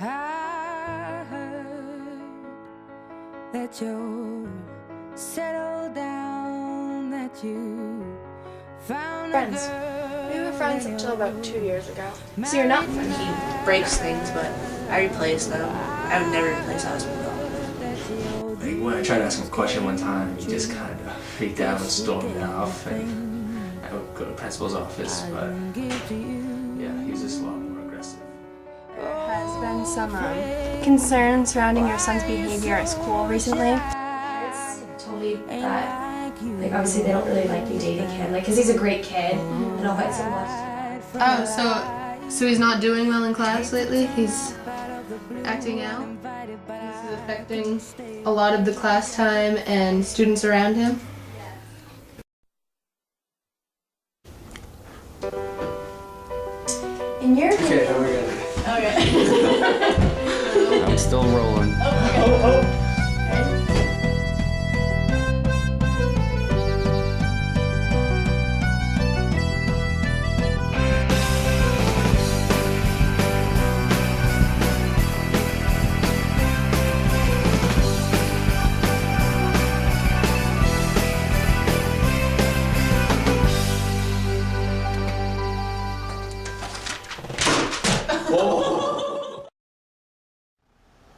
I heard that you're settled down, that you found Friends. We were friends until about 2 years ago. So you're not friends. He breaks things, but I replace them. I would never replace Osman though. Like when I tried to ask him a question one time, he just kind of freaked out and stormed off, and I would go to the principal's office, but yeah, he was just a lot more aggressive. There has been some concern surrounding your son's behavior at school recently. Parents told me that, like, obviously they don't really like you dating him, like, because he's a great kid and all that so much. Oh, so he's not doing well in class lately? He's acting out? This is affecting a lot of the class time and students around him? In your Okay, then we're good. Okay. I'm still rolling.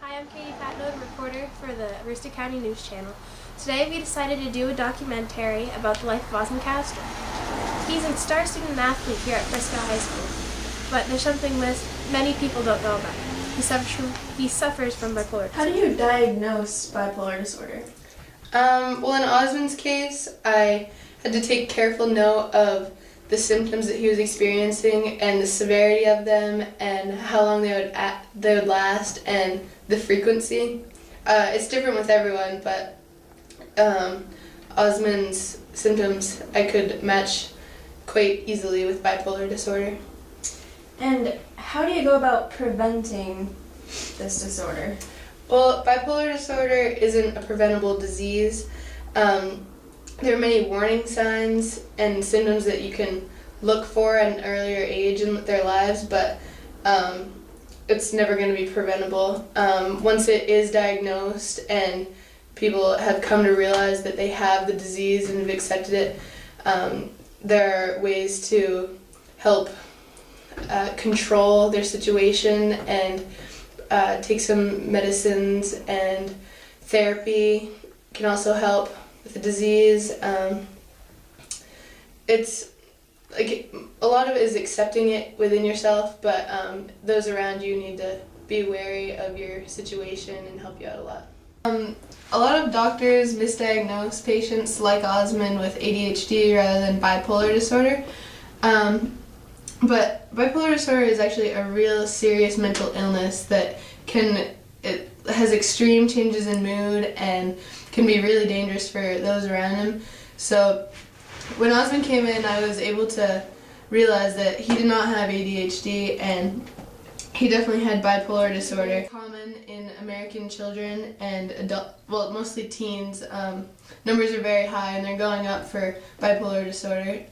Hi, I'm Katie Patnode, reporter for the Aroostook County News Channel. Today we decided to do a documentary about the life of Osman Castro. He's a star student and athlete here at Prescott High School, but there's something many people don't know about him. He suffers from bipolar disorder. How do you diagnose bipolar disorder? Well, in Osman's case, I had to take careful note of the symptoms that he was experiencing and the severity of them and how long they would last and the frequency. It's different with everyone, but Osman's symptoms I could match quite easily with bipolar disorder. And how do you go about preventing this disorder? Well, bipolar disorder isn't a preventable disease. There are many warning signs and symptoms that you can look for at an earlier age in their lives, but it's never going to be preventable. Once it is diagnosed and people have come to realize that they have the disease and have accepted it, there are ways to help control their situation and take some medicines, and therapy can also help with the disease. It's like a lot of it is accepting it within yourself, but those around you need to be wary of your situation and help you out a lot. A lot of doctors misdiagnose patients like Osman with ADHD rather than bipolar disorder. But bipolar disorder is actually a real serious mental illness that it has extreme changes in mood and can be really dangerous for those around him. So when Osman came in, I was able to realize that he did not have ADHD and he definitely had bipolar disorder. Common in American children and mostly teens. Numbers are very high and they're going up for bipolar disorder.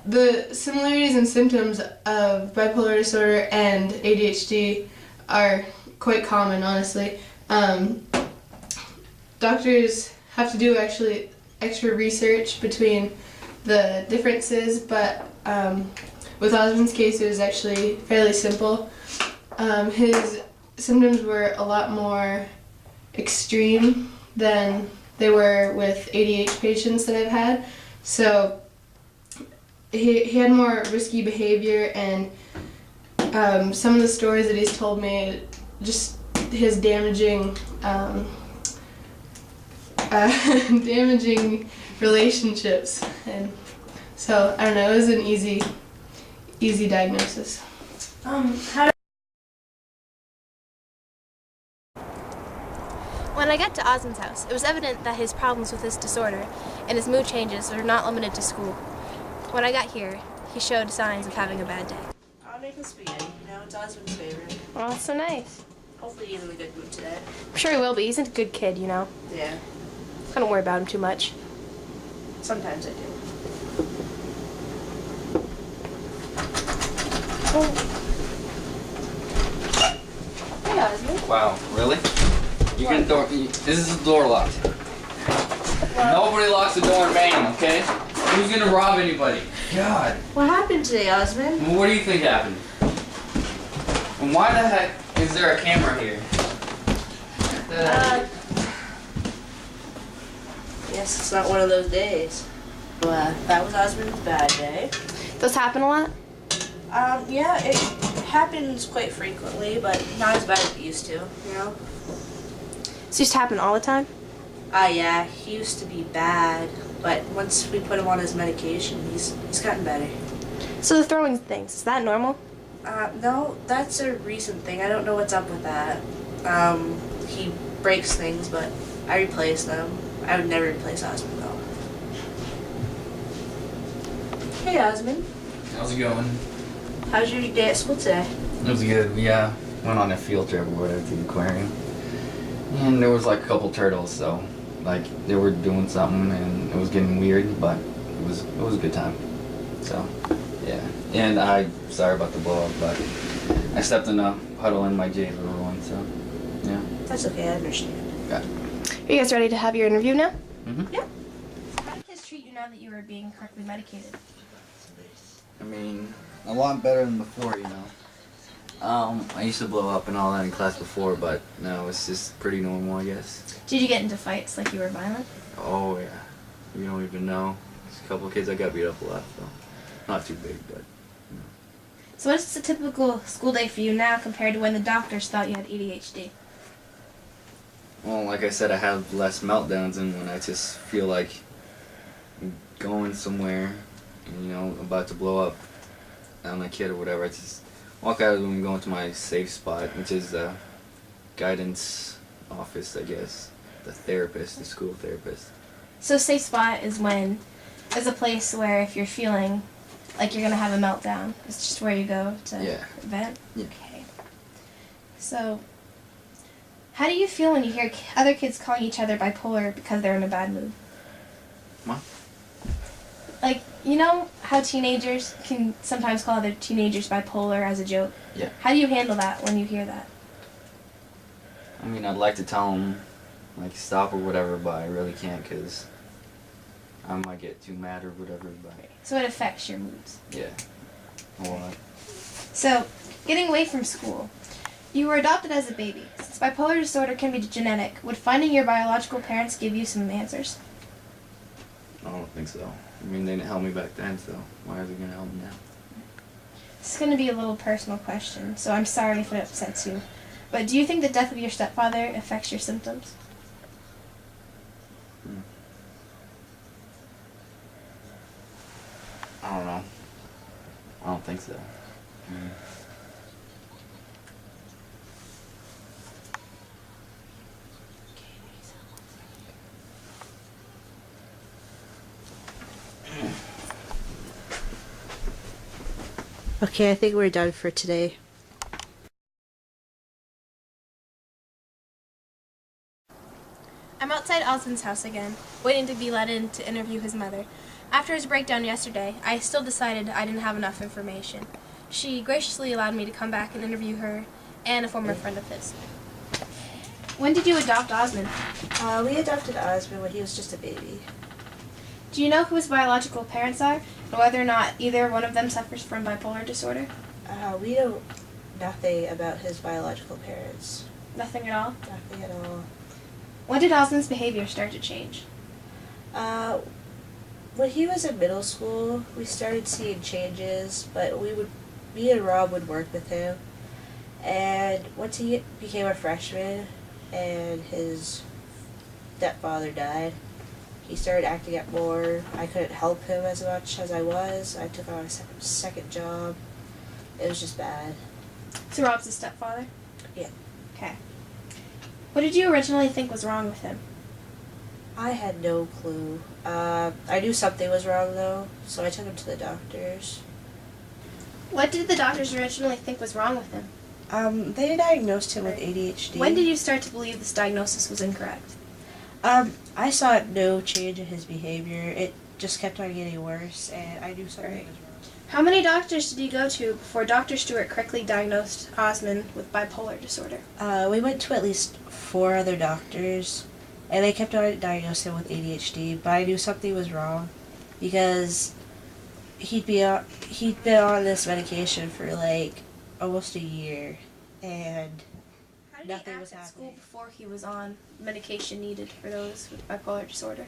The similarities and symptoms of bipolar disorder and ADHD are quite common, honestly. Doctors have to do actually extra research between the differences, but with Osman's case it was actually fairly simple. His symptoms were a lot more extreme than they were with ADHD patients that I've had. So he had more risky behavior, and some of the stories that he's told me, just his damaging relationships, and so I don't know. It was an easy diagnosis. When I got to Osman's house, it was evident that his problems with this disorder and his mood changes are not limited to school. When I got here, he showed signs of having a bad day. I'll make the spaghetti. It's Osman's favorite. Oh, that's so nice. Hopefully he's in a good mood today. I'm sure he will be. He's a good kid, you know. Yeah. I don't worry about him too much. Sometimes I do. Osman. Wow, really? You can door. This is the door locked. Nobody locks the door in Maine, okay? Who's gonna rob anybody? God. What happened today, Osman? Well, what do you think happened? And why the heck is there a camera here? Guess it's not one of those days. Well, that was Osman's bad day. Those happen a lot? Yeah, it happens quite frequently, but not as bad as it used to, you know? So used to happen all the time? Yeah, he used to be bad, but once we put him on his medication, he's gotten better. So the throwing things, is that normal? No, that's a recent thing. I don't know what's up with that. He breaks things, but I replace them. I would never replace Osman, though. Hey, Osman. How's it going? How's your day at school today? It was good. We went on a field trip or whatever to the aquarium. And there was like a couple turtles, so like they were doing something and it was getting weird, but it was a good time. So yeah. And sorry about the blow up, but I stepped in a puddle in my jade river one, so yeah. That's okay, I understand. Got it. Are you guys ready to have your interview now? Mm-hmm. Yeah. How did kids treat you now that you were being correctly medicated? I mean, a lot better than before, you know. I used to blow up and all that in class before, but now it's just pretty normal, I guess. Did you get into fights like you were violent? Oh yeah, you don't even know. There's a couple of kids I got beat up a lot, so not too big, but. So what is a typical school day for you now compared to when the doctors thought you had ADHD? Well, like I said, I have less meltdowns, and when I just feel like I'm going somewhere, and, you know, about to blow up on a kid or whatever, I just walk out of the room and go into my safe spot, which is the guidance office, I guess. The therapist, the school therapist. So safe spot is when there's a place where if you're feeling like you're gonna have a meltdown, it's just where you go to vent? Yeah. Okay. So how do you feel when you hear other kids calling each other bipolar because they're in a bad mood? What? Like, you know how teenagers can sometimes call other teenagers bipolar as a joke? Yeah. How do you handle that when you hear that? I mean, I'd like to tell them, like, stop or whatever, but I really can't because I might get too mad or whatever, but So it affects your moods. yeah, a lot. So, getting away from school. You were adopted as a baby. Since bipolar disorder can be genetic, would finding your biological parents give you some answers? I don't think so. I mean, they didn't help me back then, so why are they going to help me now? This is going to be a little personal question, so I'm sorry if it upsets you. But do you think the death of your stepfather affects your symptoms? I don't know. I don't think so. Okay, I think we're done for today. I'm outside Osman's house again, waiting to be let in to interview his mother. After his breakdown yesterday, I still decided I didn't have enough information. She graciously allowed me to come back and interview her and a former friend of his. When did you adopt Osman? We adopted Osman when he was just a baby. Do you know who his biological parents are, and whether or not either one of them suffers from bipolar disorder? We know nothing about his biological parents. Nothing at all? Nothing at all. When did Osman's behavior start to change? When he was in middle school, we started seeing changes, but me and Rob would work with him. And once he became a freshman and his stepfather died, he started acting up more. I couldn't help him as much as I was. I took on a second job. It was just bad. So Rob's his stepfather? Yeah. Okay. What did you originally think was wrong with him? I had no clue. I knew something was wrong though, so I took him to the doctors. What did the doctors originally think was wrong with him? They diagnosed him with ADHD. When did you start to believe this diagnosis was incorrect? I saw no change in his behavior. It just kept on getting worse, and I knew something was wrong. How many doctors did you go to before Dr. Stewart correctly diagnosed Osman with bipolar disorder? We went to at least 4 other doctors, and they kept on diagnosing him with ADHD, but I knew something was wrong because he'd been on this medication for like almost a year, and How did nothing he was act at school happening. before he was on medication needed for those with bipolar disorder?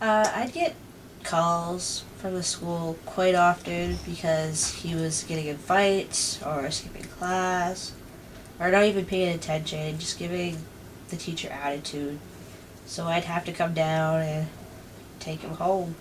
I'd get calls from the school quite often because he was getting in fights or skipping class or not even paying attention, just giving the teacher attitude. So I'd have to come down and take him home.